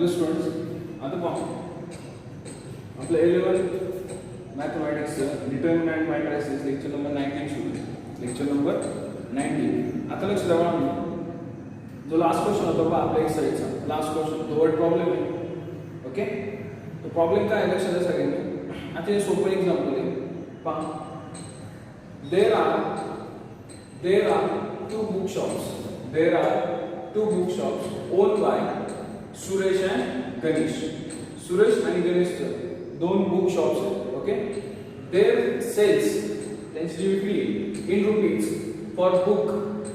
Hello students, आता पहा आपलं 11th मॅथमॅटिक्सचं डिटर्मिनंट मॅट्रिसेस लेक्चर नंबर 19 सुरू. Lecture number 19. आता लक्ष द्यावा, जो लास्ट क्वेश्चन होता पहा आपल्या एक्सरसाइजचा लास्ट क्वेश्चन, तो वर्ड प्रॉब्लेम आहे. ओके, तो प्रॉब्लेम काय आहे लक्षात द्या सगळ्यांनी. आता हे सोपं एक्झाम्पल आहे पहा. There are two bookshops owned by Suresh and Ganesh. Suresh आणि गणेशचे दोन बुक शॉप्स आहेत. ओके, देअर सेल्स त्यांची जी विक्री in rupees for book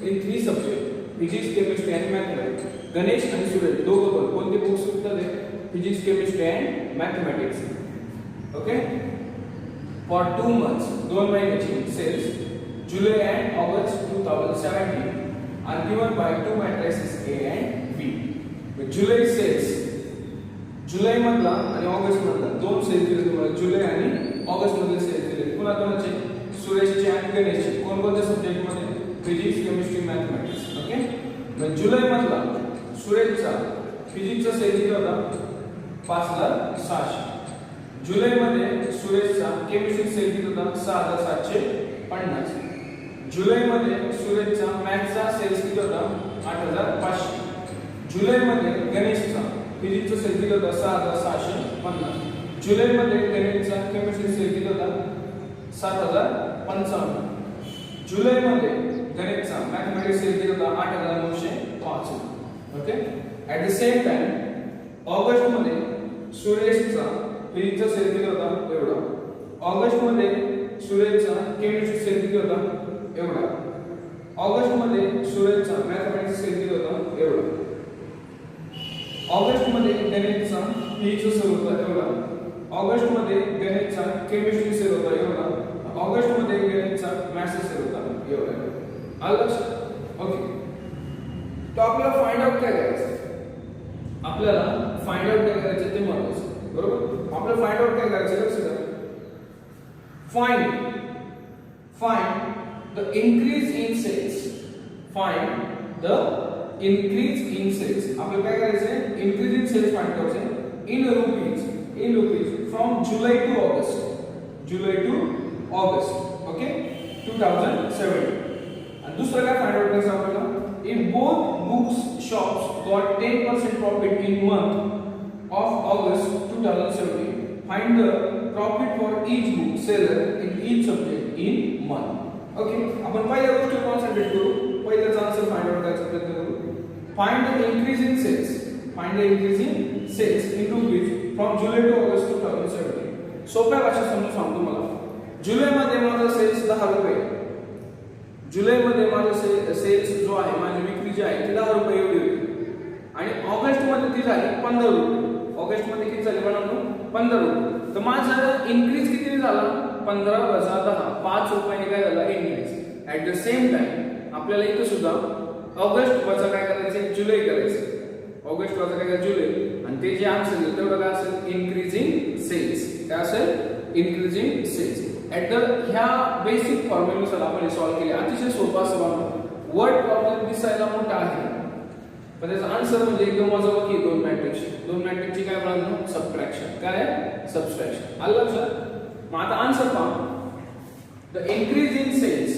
in 3 subject physics, chemistry आणि मॅथमॅटिक्स. गणेश आणि सुरेश दोघं पण कोणते बुक्स विकतात? Physics, chemistry and mathematics. Okay, for 2 months 2 महिन्याची sales July and August 2017 are given by 2 matrices A and B. July cells, जुलै मधला आणि ऑगस्ट मधला दोन सेल्स दिले तुम्हाला. जुलै आणि ऑगस्ट मधले सेल्स दिले पुन्हा कोणाचे? सुरेशचे आणि गणेशचे. कोणकोणत्या सब्जेक्ट मध्ये? Physics, chemistry, mathematics. ओके, मग जुलै मधला सुरेशचा फिजिक्सचा सेल किती होता? 5600. जुलै मध्ये सुरेशचा केमिस्ट्री सेल किती होता? 6750. जुलै मध्ये सुरेशचा मॅथ्सचा सेल्स किती होता? 8500. जुलै मध्ये गणेशचा फिजिक्सचा सेल किती होता? 6650. जुलै मध्ये गणेशचा केमिस्ट्री सेल किती होता? 7055. जुलै मध्ये गणेशचा मॅथमॅटिक्स सेल किती होता? 8905. Okay, at the same time August मध्ये सुरेशचा फिजिक्सचा सेल किती होता? एवढा. ऑगस्ट मध्ये सुरेशचा केमिस्ट्री सेल किती होता? एवढा. ऑगस्ट मध्ये सुरेशचा मॅथमॅटिक्स सेल किती होता? एवढा. ऑगस्ट मध्ये गणितचा फिजिक्सचा सेल होता एवढा. ऑगस्ट मध्ये गणितचा केमिस्ट्री सेल होता एवढा. ऑगस्ट मध्ये गणितचा मॅथ्सचा सेल होता एवढा. आलं लक्षात? ओके, तो आपल्याला फाइंड आउट काय करायचं? आपल्याला फाइंड आउट काय करायचं ते महत्त्वाचं. बरोबर, आपल्याला फाइंड आउट काय करायचं? लक्ष द्या. Find the increase in sales. Find the increase in sales. आपल्याला काय करायचं? increase in sales फाइंड करायचं in rupees from July to August. Okay, 2007. आणि दुसरं काय फाइंड आउट करायचं आपल्याला? if both books shops got 10% profit in month of August 2017, find the profit for each book seller in each subject in month. Okay, आपण पहिल्या गोष्टी concentrate करू. पहिल्याचा answer find out करायचा प्रयत्न करू. Find the increase in sales. Find the increase in sales in rupees from July to August 2017. सोप्या भाषेत समजून सांगतो मला. जुलै मध्ये माझा सेल्स 10 रुपये. जुलै मध्ये माझा सेल्स जो आहे, माझी विक्री जी आहे ती 10 रुपये एवढी होती. आणि ऑगस्ट मध्ये ती झाली 15 रुपये. ऑगस्ट मध्ये किती झाली म्हणालो? 15 रुपये. तर माझा इन्क्रीज किती झाला? 15 वजा 10, 5 रुपयाने काय झाला? Increase. At the same time आपल्याला इथे सुद्धा ऑगस्ट वजा काय करायचं? जुलै करायचं. ऑगस्ट वजा काय करायचं? जुलै. आणि ते जे आन्सर येईल तेवढं काय असेल? Increasing sales. काय असेल? Increasing sales. ऍट द ह्या बेसिक फॉर्म्युल्यानुसार आपण सॉल्व्ह केले. अतिशय सोपा असं बनवलं. वर्ड प्रॉब्लेम दिसायला मोठा आहे पण त्याचा आन्सर म्हणजे एकदम वजाबाकी. दोन मॅट्रिक्सची काय बनवलं? सबट्रॅक्शन. काय? सबट्रॅक्शन. आलं लक्षात? मग आता आन्सर पहा. The increase in sales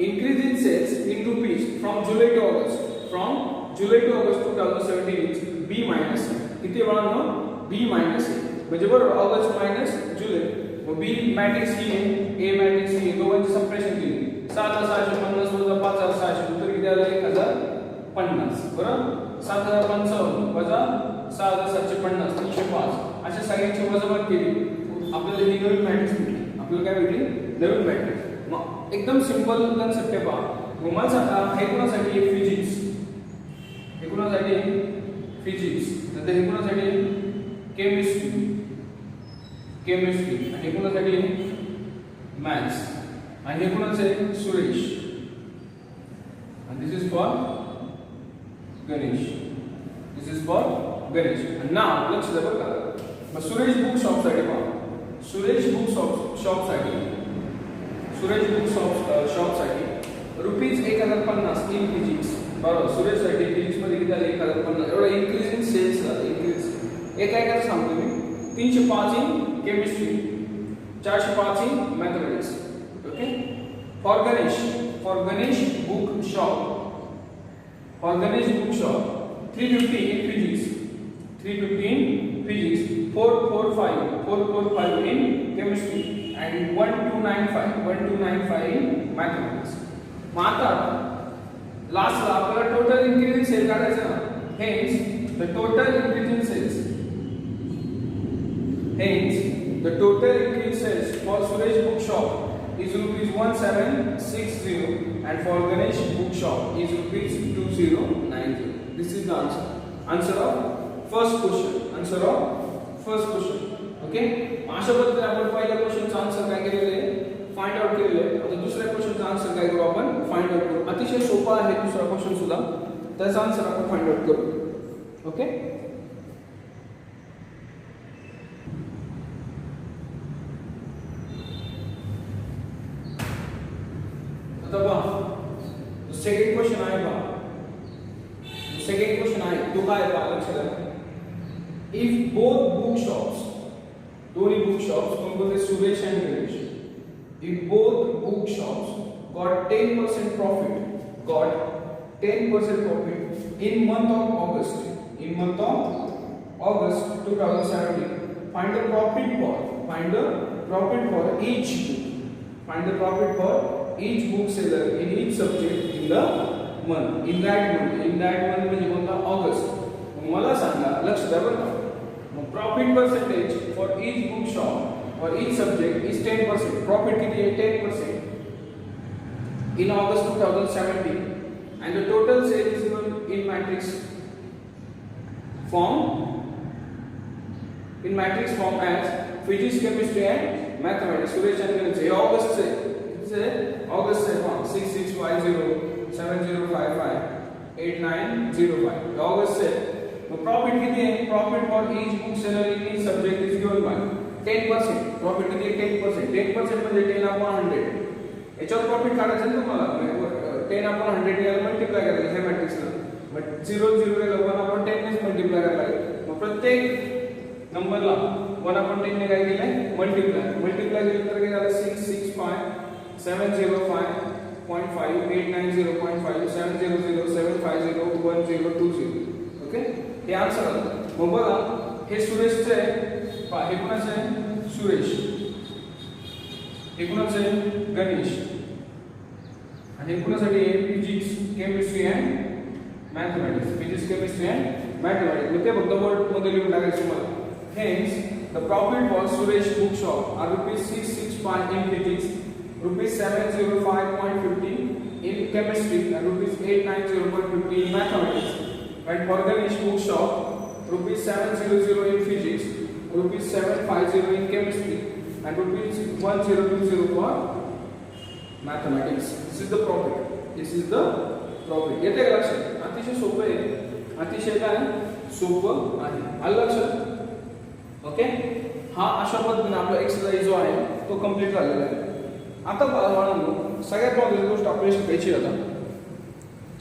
in rupees from July to August 2017 is B minus A. किती बनवलं? B minus A. म्हणजे बरोबर ऑगस्ट मायनस जुलै. मग B मॅट्रिक्स ही आहे, A मॅट्रिक्स ही आहे. दोघांची सबट्रॅक्शन केली. 7650 वजा 5600 उत्तर किती आलं? 1050. बरोबर, 7055 वजा 6750 305 अशा सगळ्यांची वजाबाकी केली. आपल्याला ही नवीन मॅट्रिक्स भेटली. आपल्याला काय भेटली? नवीन मॅट्रिक्स. मग एकदम सिंपल कन्सेप्ट आहे पहा. मग मला सांगा, हे कोणासाठी? फिजिक्स. हे कोणासाठी? फिजिक्स. नंतर हे कोणासाठी? केमिस्ट्री. आणि हे कोणासाठी? मॅथ्स. आणि हे कोणाचे? सुरेश. आणि दिस इज फॉर गणेश. नाव लक्ष द्या बरं का. मग सुरेश बुक शॉप साठी पहा. सुरेश बुक शॉप साठी रुपीज 1050 इन फिजिक्स. बरोबर, सुरेश साठी फिजिक्स मध्ये किती आले? 1050. एवढा इन्क्रीज इन काय काय सांगतो मी 305 in chemistry, 405 in mathematics. Okay. For Ganesh book shop 350 in physics, 445 in chemistry and 1295 in mathematics. मग आता लास्टला आपल्याला टोटल इन्क्रीजिंग सेल काढायचं ना. Hence the total increasing sales for Suresh book shop is rupees 1760 and for Ganesh book shop is rupees 2090. This is the answer of first question. Okay. अशा पद्धतीने आपण पहिल्या क्वेश्चनचा आन्सर काय केलेले आहे, फाइंड आउट केलेले आहे. आता दुसऱ्या क्वेश्चनचा आन्सर काय करू आपण, फाइंड आउट करू. अतिशय सोपा आहे दुसरा क्वेश्चन सुद्धा, त्याचा आन्सर आपण फाइंड आउट करू. ओके. आता पहा सेकंड क्वेश्चन आहे पहा. सेकंड क्वेश्चन आहे तो काय आहे पहा, लक्षात घ्या. इफ बोथ बुक शॉप्स, दोन्ही बुक शॉप्स कोणते, सुरेश आणि Ganesh, if both book shops got 10% profit in month of August 2017, find the profit for each bookseller in each subject in the month. In that month म्हणजे कोणता, August. मला सांगा, लक्ष द्या बरं का. Profit percentage for each book shop or each subject is 10%. Profit किती आहे, 10% in August 2017 and the total sale is given in matrix form as physics, chemistry and mathematics. Suresh and Ganesh ये August से 6650 7055 8905 August से. Profit किती आहे, profit for each book seller in each subject is given by 10%. Profit किती आहे, 10% म्हणजे 10/100. याच्यावर profit काढायचं आहे तुम्हाला, 10/100 याला मल्टिप्लाय करायचं ह्या मॅट्रिक्सला. मग 0 0 याला 1/10 ने मल्टिप्लाय करायला लागेल. मग प्रत्येक नंबरला 1/10 ने काय केलंय, मल्टिप्लाय केलं तर काय झालं, 665 705.5 890.5 700 750 1020. ओके. हे आन्सर आलं. मग बघा, हे सुरेशचं आहे पहा, हे कोणाचं आहे, सुरेश, हे कोणाचं आहे, गणेश, आणि हे कोणासाठी आहे, फिजिक्स, केमिस्ट्री अँड मॅथमॅटिक्स. मग ते फक्त वर्ड मध्ये लिहून टाकायचं मला. Hence the profit for Suresh book shop are ₹665 in physics, ₹705.50 in chemistry and ₹890.50 in mathematics. And for Ganesh book shop, ₹700 in physics, ₹750 in chemistry, and ₹1020 for mathematics. This is the profit. येते का लक्षात? अतिशय सोपं आहे, अतिशय काय सोपं आहे. आलं लक्षात? ओके. हा अशा पद्धतीने आपला एक्सरसाइज जो आहे तो कंप्लीट झालेला आहे. आता बाळांनो, सगळ्यात महत्त्वाची गोष्ट आपल्याला शिकायची आता,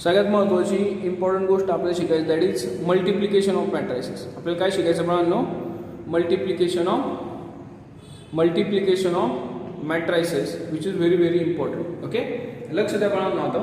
सगळ्यात महत्त्वाची इम्पॉर्टंट गोष्ट आपल्याला शिकायची, that is multiplication of matrices. आपल्याला काय शिकायचं बाळांनो, multiplication of matrices, which is very very important. Okay. लक्ष द्या बाळांनो. आता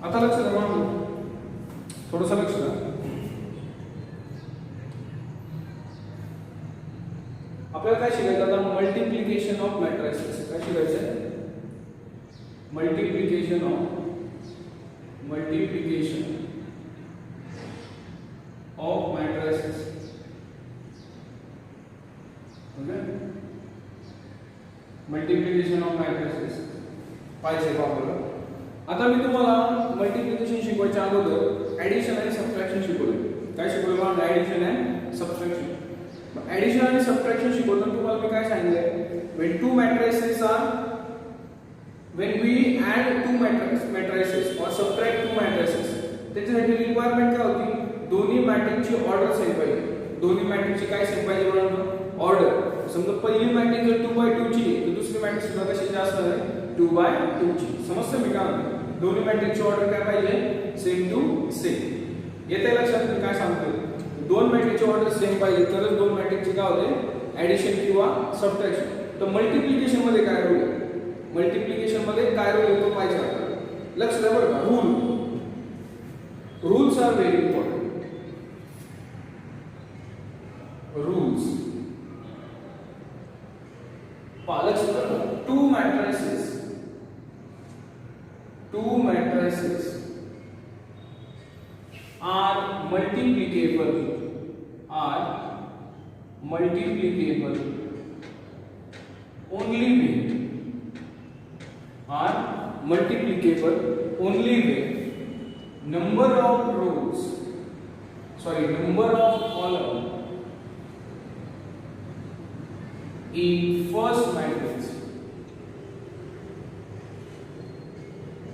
आता लक्ष द्या बाळांनो, थोडंसं लक्ष द्या. आपल्याला काय शिकायचं आता मल्टिप्लिकेशन ऑफ मॅट्रिसेस. काय शिकायचं multiplication of matrices. Okay multiplication of matrices पाहिजे का आपल्याला. आता मी तुम्हाला मल्टिप्लिकेशन शिकवायच्या अगोदर ऍडिशन आणि सबट्रॅक्शन शिकवलं. काय शिकवलं मला ऍडिशन अँड सबट्रॅक्शन. ऍडिशन आणि सबट्रॅक्शन शिकवताना तुम्हाला मी काय सांगितलंय when two matrices are when we add two matrices or subtract two matrices त्याच्यासाठी रिक्वायरमेंट काय होती दोन्ही मॅट्रिक्सची ऑर्डर सेम पाहिजे. दोन्ही मॅट्रिक्सची काय सेम पाहिजे बरोबर ऑर्डर. समजा पहिली मॅट्रिक्स जर 2/2 ची तर दुसरी मॅट्रिक्स सुद्धा कशी जास्त आहे 2/2 ची. समजतं मी काय म्हणतो दोन्ही मॅट्रिक्सची ऑर्डर काय पाहिजे सेम टू सेम. येते लक्षात मी काय सांगतो दोन मॅट्रिक्सची ऑर्डर सेम पाहिजे तरच दोन मॅट्रिक्सची काय होते ऍडिशन किंवा सबट्रॅक्शन. तर मल्टिप्लिकेशन मध्ये काय रोल आहे मल्टिप्लिकेशन मध्ये काय रोल येतो पाहिजे आपल्याला. लक्ष द्या बरं का rules are very important. Rules लक्ष द्या two matrices are multiplicable only when number of column in first matrix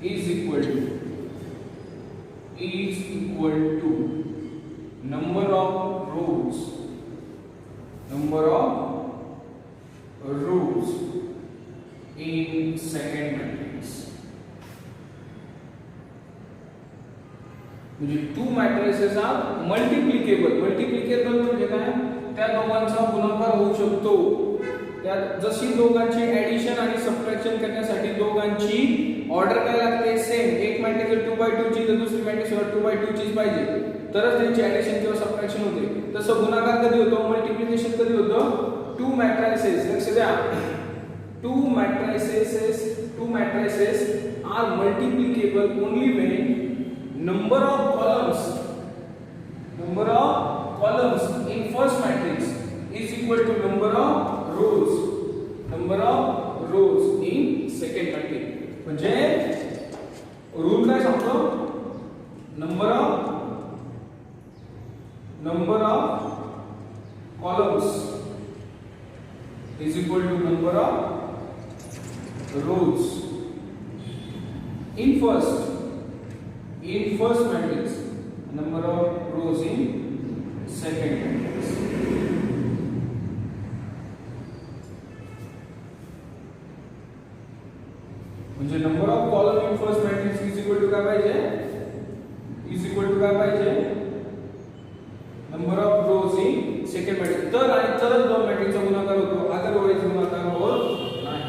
is equal to number of rows in second matrix. म्हणजे टू मॅट्रिसेस आर मल्टिप्लिकेबल म्हणजे काय त्या दोघांचा गुणाकार होऊ शकतो. त्या जशी दोघांची ऍडिशन आणि सबट्रॅक्शन करण्यासाठी दोघांची ऑर्डर काय लागते सेम. एक मॅट्रिक्स 2/2 ची तर दुसरी मॅट्रिक्स 2/2 चीच पाहिजे तरच त्यांची ऍडिशन किंवा सबट्रॅक्शन होते. तसं गुणाकार कधी होतो मल्टिप्लिकेशन कधी होतं टू मॅट्रिसेस. लक्ष द्या two matrices are multiplicable only when number of columns in first matrix is equal to number of rows in second matrix. म्हणजे रूल काय सांगतो number of columns is equal to number of rows in first matrix, number of rows in second matrix. म्हणजे number of column in first matrix is equal to काय पाहिजे number of rows in second matrix. तर आणि तरच दोन मॅट्रिक्सचा गुणाकार होतो अदरवाइज गुणाकार होत नाही.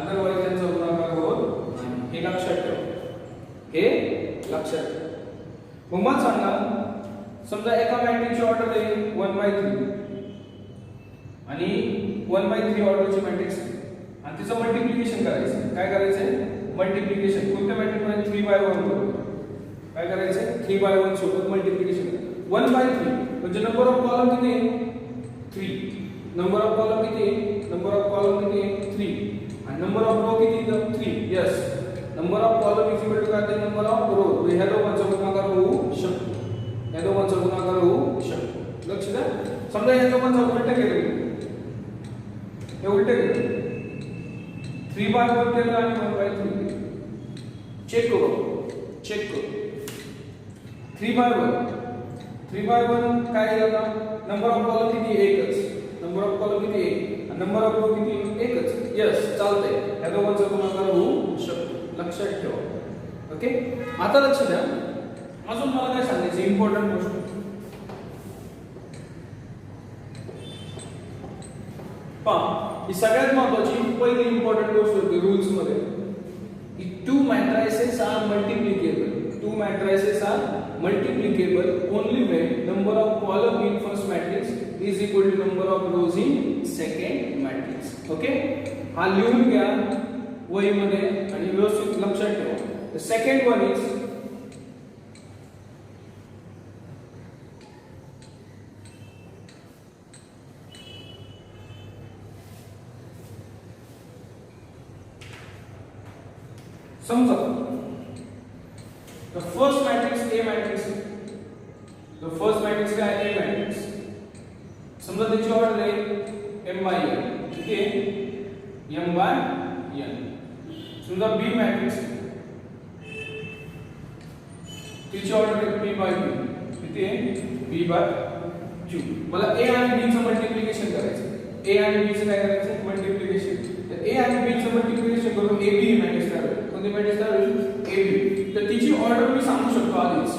अदरवाइज त्यांचा गुणाकार होत नाही. हे लक्षात ठेवा. मग मला सांगा समजा एका मॅट्रिक्सची ऑर्डर आहे 1/3 आणि 1/3 ऑर्डरची मॅट्रिक्स आणि तिचं मल्टिप्लिकेशन करायचं. काय करायचंय मल्टिप्लिकेशन कोणत्या मॅट्रिक्स मध्ये 3/1 बरोबर काय करायचंय 3/1 सोबत मल्टिप्लिकेशन 1/3 म्हणजे नंबर ऑफ कॉलम किती आहे 3. नंबर ऑफ कॉलम किती आहे 3 आणि नंबर ऑफ रो किती आहे 3. Yes number of column is equal to काय आहे नंबर ऑफ रो. ह्या दोघांचा गुणाकार होऊ शकतो. लक्ष द्या समजा या दोघांचा उलट केलं हे उलट केलं 3/1 केलं आणि 1/3 चेक करू 3/1 काय झालं नंबर ऑफ कॉलम किती एकच नंबर ऑफ कॉलम किती एक आणि नंबर ऑफ रो किती एकच. यस चालतंय या दोघांचा गुणाकार होऊ शकतो. लक्षात ठेवा. ओके आता लक्ष द्या अजून मला काय सांगायचं इम्पॉर्टंट गोष्ट पहा ही सगळ्यात महत्त्वाची पहिली इम्पॉर्टंट गोष्ट होती रूल्स मध्ये two matrices are multiplicable only when number of column in first matrix is equal to number of rows in second matrix. Okay, हा लिहून घ्या वहीमध्ये आणि व्यवस्थित लक्षात ठेवा. द सेकंड वन इज समजा the first matrix A matrix, the first matrix क्या है? A matrix. समजा त्याची ऑर्डर आहे m by n. ठीक आहे, m by n. समजा B matrix त्याची ऑर्डर आहे p by q. किती आहे? b by q. मला A आणि B चं मल्टिप्लिकेशन करायचं. A आणि B चं काय करायचं? मल्टिप्लिकेशन. तर A आणि B चं मल्टिप्लिकेशन करून AB मॅट्रिक्स तयार होईल. कोणती मॅट्रिक्स तयार होईल? AB. तर तिची ऑर्डर मी सांगू शकतो आधीच.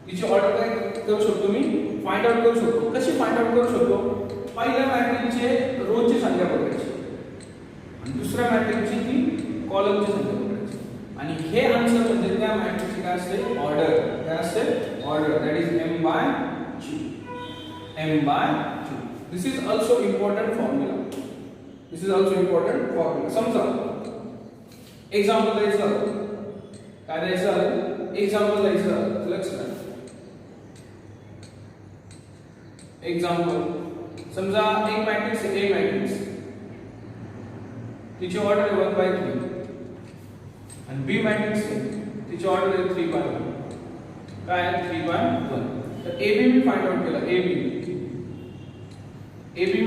तिची ऑर्डर काय करू शकतो मी? फाइंड आउट करू शकतो. कशी फाइंड आउट करू शकतो? पहिल्या मॅट्रिक्सचे रोजची संख्या बघायची आणि दुसऱ्या मॅट्रिक्सची ती कॉलमची संख्या बघायची आणि हे आन्सर म्हणजे त्या मॅट्रिक्सची काय असते? ऑर्डर. काय असते? Order. That is m by q. m by q. This is also important formula. This is also important formula. समजा एक्झाम्पल द्यायचं. काय द्यायचं? एक्झाम्पल द्यायचं. लक्ष द्या. एक्झाम्पल समजा एक मॅट्रिक्स आहे A मॅट्रिक्स, तिची ऑर्डर आहे 1 by 3 आणि B मॅट्रिक्स आहे तिची ऑर्डर आहे 3 by 1. काय आहे? 3 by 1. तर AB मी फाइंड आउट केला. AB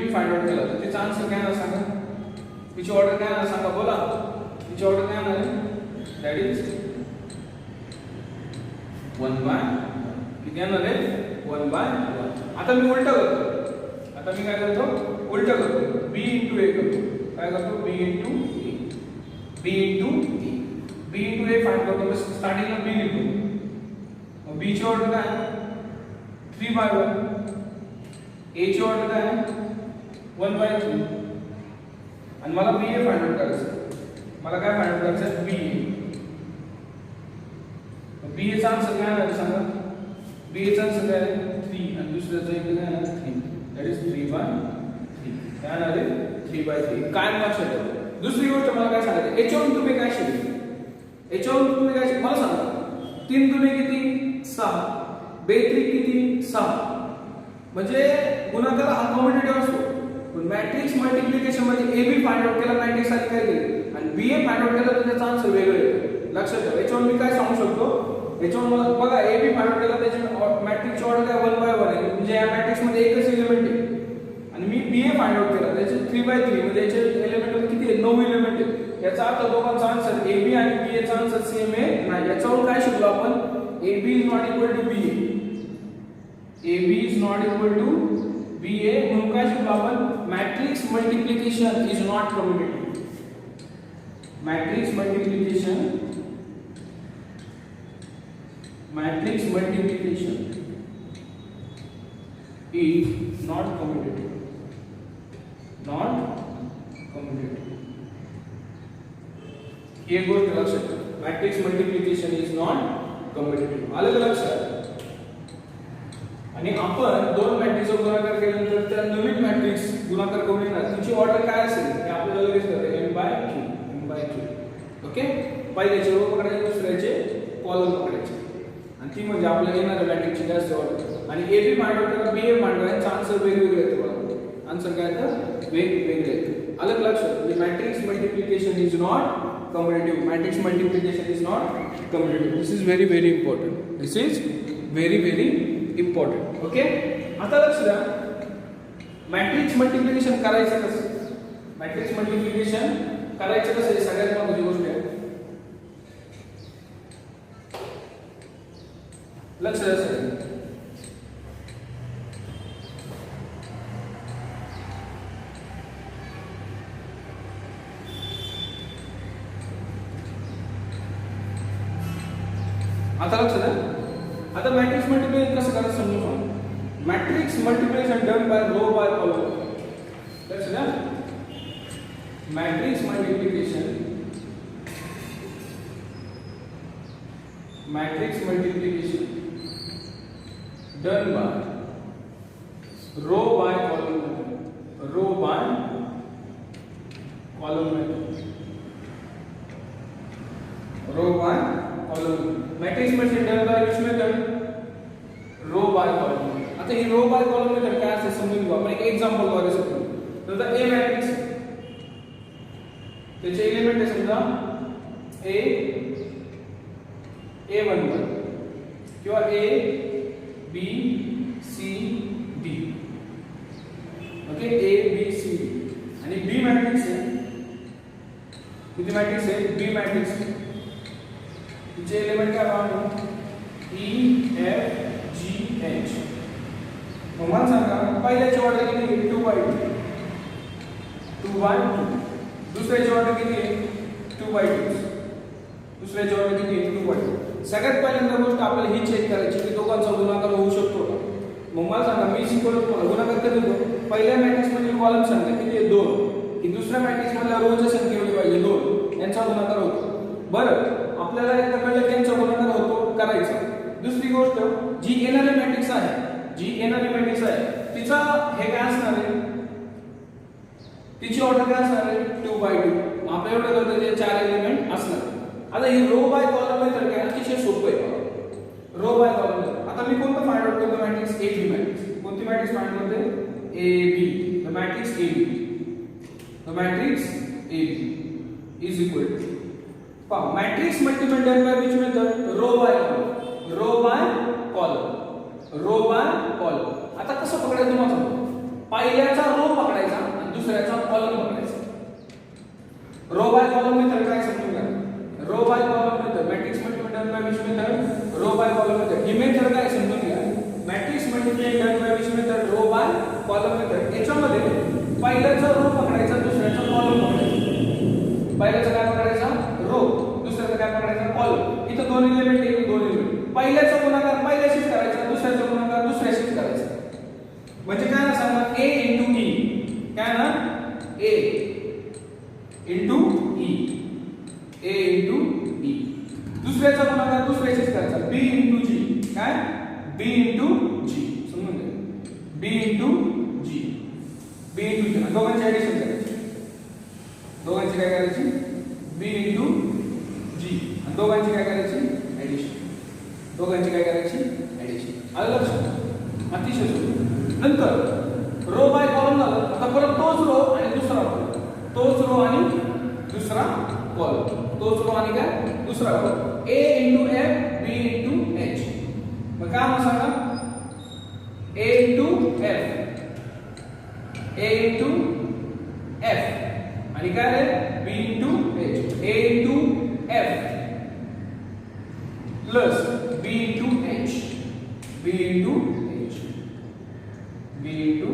मी फाइंड आउट केला. तर तिचा आन्सर काय आहे सांगा? तिची ऑर्डर काय आहे सांगा? बोला. तिची ऑर्डर काय आहे? दॅट इज 1 by किती येणार आहे? 1 by 1. आता मी उलटा करतो. आता मी काय करतो? उलटा करतो. B into A करतो. काय करतो? B into A. B into A. B into A find करतो. मी स्टार्टिंगला B लिहितो. मग B ची ऑर्डर काय? 3 by 1. A ची ऑर्डर काय? 1 by 3. आणि मला BA फाइंड आउट करायचं. मला काय फाइंड आउट करायचं? BA. BA चा आन्सर काय आहे सांगा? BA चा आन्सर काय आहे? 3 आणि दुसऱ्याचा इकडे काय आहे? 3. That is 3 by 3. काय आहे? 3 by 3. काय लक्षात ठेवा. दुसरी गोष्ट मला काय सांगायचं? याच्यावरून तुम्ही काय शिकले? याच्यावरून तुम्ही काय शिकले मला सांगा. 3 दुने किती? 6. 2 3 किती? 6. म्हणजे गुणाकार हा कॉम्युटेटिव्ह असतो. पण मॅट्रिक्स मल्टिप्लिकेशन मध्ये AB फाइंड आउट केला मॅट्रिक्स आधी काय केली आणि BA फाइंड आउट केला तर त्याचा आन्सर वेगळा येतो. लक्षात ठेवा. याच्यावरून मी काय सांगू शकतो? याच्यावर बघा AB फाइंड आउट केला त्याची मॅट्रिक्सची ऑर्डर काय 1 by 1 आहे. म्हणजे या मॅट्रिक्स मध्ये एकच एलिमेंट आहे आणि मी BA फाइंड आउट केला त्याचे 3 by 3 म्हणजे याचे एलिमेंट किती आहे? 9 एलिमेंट आहे. याचा अर्थ दोघांचा आन्सर AB आणि BA चा आन्सर सेम आहे. नाही, याच्यावरून काय शिकलो आपण? AB is not equal to BA. AB is not equal to BA. म्हणून काय शिकलो आपण? Matrix multiplication is not commutative. Matrix multiplication is not commutative. Not commutative. हे गोष्ट लक्षात ठेवा. Matrix multiplication is not commutative. आलं का लक्षात? आणि आपण दोन मॅट्रिक्सचा गुणाकार केल्यानंतर त्या नवीन मॅट्रिक्स गुणाकार करून येणार. तिची ऑर्डर काय असेल हे आपल्याला लगेच कळते. m by q. m by q. Okay, पहिल्याचे रो पकडायचे, दुसऱ्याचे कॉलम पकडायचे आणि ती म्हणजे आपल्याला येणाऱ्या मॅट्रिक्सची जास्त ऑर्डर. आणि AB फाइंड आउट केला, BA फाइंड आउट यांचा आन्सर वेगवेगळे येतो. बघा आन्सर काय येतं? वेगवेगळे येतं. अलग लक्षात. म्हणजे matrix multiplication is not commutative. Matrix multiplication is not commutative. This is very very important. This is very very important. Okay, आता लक्ष द्या. मॅट्रिक्स मल्टिप्लिकेशन करायचं कसं? मॅट्रिक्स मल्टिप्लिकेशन करायचं कसं हे सगळ्यात महत्त्वाची गोष्ट आहे. लक्ष द्या सर. आता लक्ष द्या. आता मॅट्रिक्स मल्टिप्लिकेशन कसं करायचं समजून सांगा. Matrix multiplication done by row by column. लक्ष द्या. Matrix multiplication done by row by column method, row by column method, row by column matrix मध्ये done by which method row by column. आता ही row by column method काय असते समजून घेऊ आपण एक एक्झाम्पल द्वारे समजू. तर ए मॅट्रिक्स त्याचे एलिमेंट आहे समजा ए A11 किंवा A B C D, okay A B C D आणि B मॅट्रिक्स आहे, किती मॅट्रिक्स आहे B मॅट्रिक्स तिचे एलिमेंट काय पाहतो E F G H. मग मला सांगा पहिल्याची ऑर्डर किती आहे 2 by 2, दुसऱ्याची ऑर्डर किती आहे 2 by 2, दुसऱ्याची ऑर्डर किती आहे 2 by 2. सगळ्यात पहिल्यांदा गोष्ट आपल्याला ही चेक करायची की दोघांचा गुणाकार होऊ शकतो का. मग मला सांगा मी शिकवलं तुम्हाला गुणाकार कधी होतो पहिल्या मॅट्रिक्स मधील कॉलम संख्या किती आहे 2 की दुसऱ्या मॅट्रिक्स मधल्या रोच्या संख्या एवढी पाहिजे 2 यांचा गुणाकार होतो. बरं आपल्याला एकदा कळलं की यांचा गुणाकार होतो करायचा. दुसरी गोष्ट जी येणारी मॅट्रिक्स आहे, जी येणारी मॅट्रिक्स आहे तिचा हे काय असणार आहे, तिची ऑर्डर काय असणार आहे 2 by 2. आपल्या एवढं करतो ते 4 एलिमेंट असणार. आता ही रो बाय कॉलम मेथड काय अतिशय सोपं आहे. रो बाय कॉलम मेथड आता मी कोणतं फाइंड आउट करतो मॅट्रिक्स ए बी मॅट्रिक्स. कोणती मॅट्रिक्स फाइंड करते A B, the matrix A B, the matrix A B is equal to पहा matrix multiplied by which method row by column, row by column, row by column. आता कसं पकडायचं तुम्हाला पहिल्याचा row पकडायचा आणि दुसऱ्याचा कॉलम पकडायचा. रो बाय कॉलम मेथड काय समजून घ्या. Row by column method matrix multiplied by which method row by column method. ही मेथड काय समजून घ्या matrix multiplied by which method row by column method. याच्यामध्ये पहिल्याचा रो पकडायचा दुसऱ्याचा कॉलम पकडायचा. पहिल्याचा काय पकडायचा रो, दुसऱ्याचा काय पकडायचा कॉलम. इथं दोन एलिमेंट आहे, दोन एलिमेंट पहिल्याचा गुणाकार पहिल्याशीच करायचा, दुसऱ्याचा गुणाकार दुसऱ्याशीच करायचा. म्हणजे काय ना सांगा a into e काय ना a into e, a into e. दुसऱ्याचा गुणाकार दुसऱ्याशीच करायचा b into g काय b into g. समजून घ्या b into g, b into g. दोघांची ऍडिशन करायची, दोघांची काय करायची b into g आणि दोघांची काय करायची ऍडिशन, दोघांची काय करायची ऍडिशन. आलं लक्षात अतिशय सोपं. नंतर रो बाय कॉलम झालं. आता परत तोच रो आणि दुसरा कॉलम, तोच रो आणि दुसरा कॉलम, तोच रो आणि काय दुसरा column. a into f b into h. मग काय म्हणू सांगा a into f, a into f आणि काय रे b into h. a into f plus b into h, b into h, b into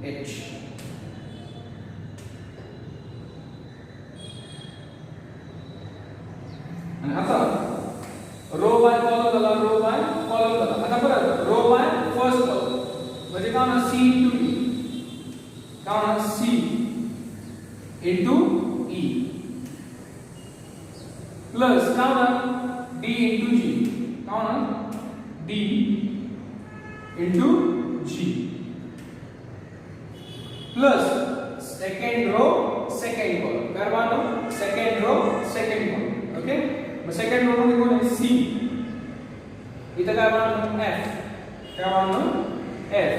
h. आणि आता रो बाय कॉलम झाला, row by column झाला. आता परत रो बाय फर्स्ट कॉलम म्हणजे काय होणार c into e, काय होणार c into e प्लस काय होणार d into g, काय होणार d into g plus second row second column. काय बांधो second row second column. Okay मग सेकंड रो मध्ये कोण आहे c, इथं काय बांधो f, काय बांधो f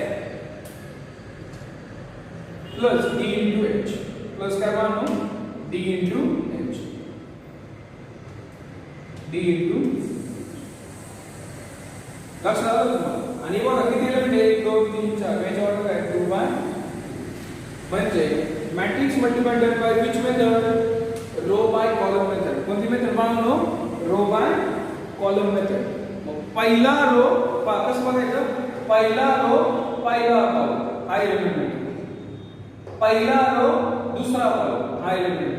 plus d into h plus काय बांधो d into h, d into लक्षात आलं तुम्हाला. आणि बघा किती एलिमेंट आहे 1 2 3 4 याच्या ऑर्डर काय 2 बाय म्हणजे matrix multiplied by which method row by column method. कोणती मेथड बांधलो रो बाय कॉलम मेथड. मग पहिला रो कसं बघायचं पहिला रो पहिला कॉलम हा एलिमेंट, पहिला रो दुसरा कॉलम हा एलिमेंट,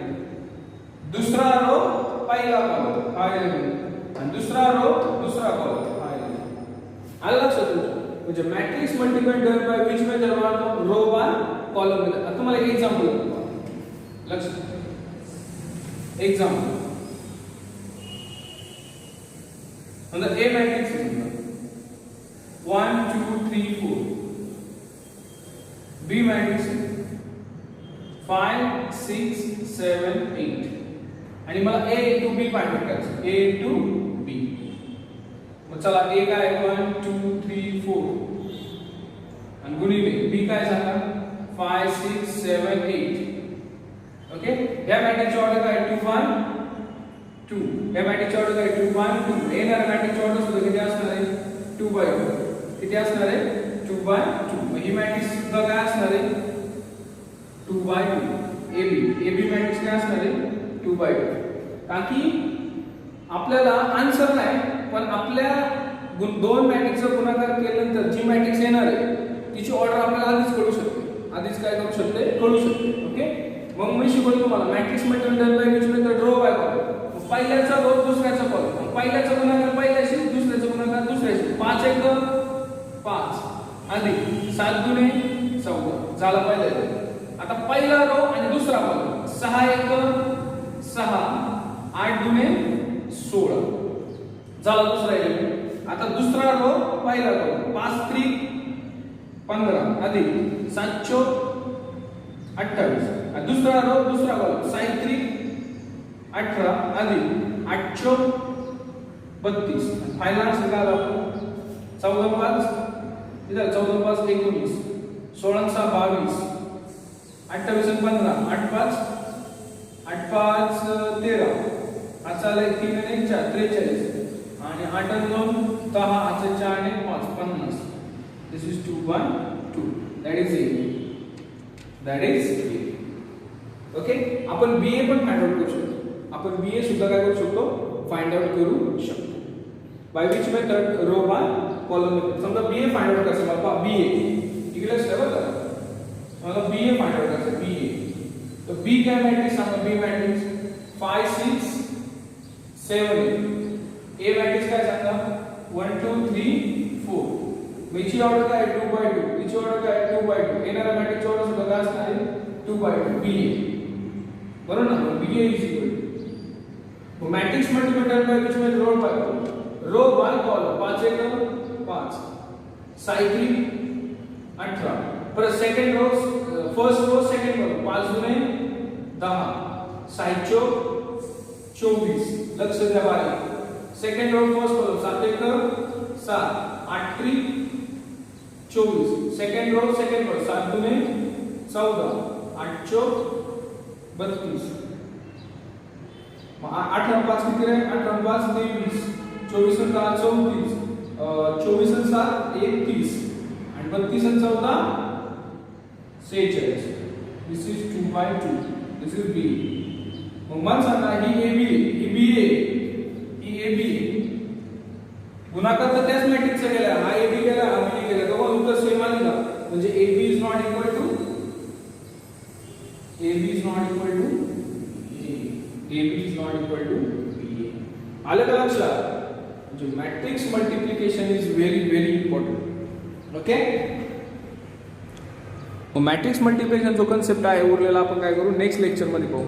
दुसरा रो पहिला कॉलम हा एलिमेंट आणि दुसरा रो दुसरा कॉलम हा एलिमेंट. आलं लक्षात तुमच्या. म्हणजे matrix multiplied by which method बांधलो रो बाय कॉलम मेथड. आता तुम्हाला एक एक्झाम्पल देतो लक्षात. एक्झाम्पल म्हणजे ए मॅट्रिक्स 1 2 3 4 बी मॅट्रिक्स 5 6 7 8 आणि मला A to B find out करायचं A टू B. मग चला A काय 1 2 3 4 आणि गुणिले B काय सांगा 5 6 7 8. ओके, या मॅट्रिक्सची ऑर्डर काय 2 1 2. या मॅट्रिक्सची ऑर्डर काय 2 1 2. येणाऱ्या मॅट्रिक्सची ऑर्डर सुद्धा किती असणार आहे 2 बाय 2. किती असणार आहे 2 बाय 2. मग ही मॅट्रिक्स सुद्धा काय असणार आहे 2 बाय 2. AB मॅट्रिक्स काय असणार आहे 2 बाय 2. ताकी आपल्याला आन्सर नाही पण आपल्या दोन मॅट्रिक्सचा गुणाकार केल्यानंतर जी मॅट्रिक्स येणार आहे तिची ऑर्डर आपल्याला आधीच कळू शकते. आधीच काय करू शकते कळू शकते. ओके, मग मी शिकवतो तुम्हाला matrix method done by which method row by column. पहिल्याचा रो दुसऱ्याचा कॉलम. पहिल्याचा गुणाकार पहिल्याशी दुसऱ्याचा गुणाकार दुसऱ्याशी. 5 1 5 अधिक 7 दुने 14 झाला पहिला. आता पहिला रो आणि दुसरा कॉलम 6 1 6 8 दुने 16 झाला दुसरा एलिमेंट. आता दुसरा रो पहिला रो 5 3 15 अधिक 7 4 28. दुसरा रो दुसरा कॉलम 7 3 18 अधिक 8 4 32. फायनल आन्सर काय आला 14 5 इधर 14 5 19 16 6 22 28 15 8 5 8 5 13 आता 3 आणि 1 4 43 आणि 8 आणि 2 10 आता 4 आणि 5 50. This is 2 1 2. That is A. That is A. Okay, आपण BA पण फाइंड आउट करू शकतो. आपण BA सुद्धा काय करू शकतो फाइंड आउट करू शकतो. By which method row by column method. समजा BA फाइंड आउट करायचं मला BA इकडे स्टेप बघा मला BA फाइंड आउट करायचं BA. तो B काय मॅट्रिक्स सांगा B मॅट्रिक्स 5 6 7 8. A मॅट्रिक्स काय सांगा 1 2 3 4. याची ऑर्डर काय 2 बाय 2. याची ऑर्डर काय 2 बाय 2. येणाऱ्या मॅट्रिक्सची ऑर्डर सुद्धा काय असणार आहे 2 बाय 2 BA. बरोबर ना. BA is equal matrix multiplication by which method row by column. Row by column 5 1 5 सायक्लिक 18. परत second row first row second row 5 दुने 10 साय चौक 24. लक्ष द्या by. Second row first column 7 1 7 8 3 24. Second row second row 7 दुने 14 8 चौक 32. 8 आणि 5 किती आहे 8 आणि 5 23 24 आणि 10 34 24 आणि 7 31 आणि 32 आणि 14 46. This is 2 by 2. This is B. मग मला सांगा ही AB ही BA ही AB. गुणाकार तर त्याच मॅट्रिक्सचा केला. हा AB केला हा BA केला. दोघं उत्तर सेम आले का म्हणजे AB is not equal to AB is not equal to A. AB is not equal to BA. आलं का लक्षात. म्हणजे matrix multiplication is very very important. Okay, matrix multiplication जो कन्सेप्ट आहे उरलेला आपण काय करू नेक्स्ट लेक्चर मध्ये पाहू.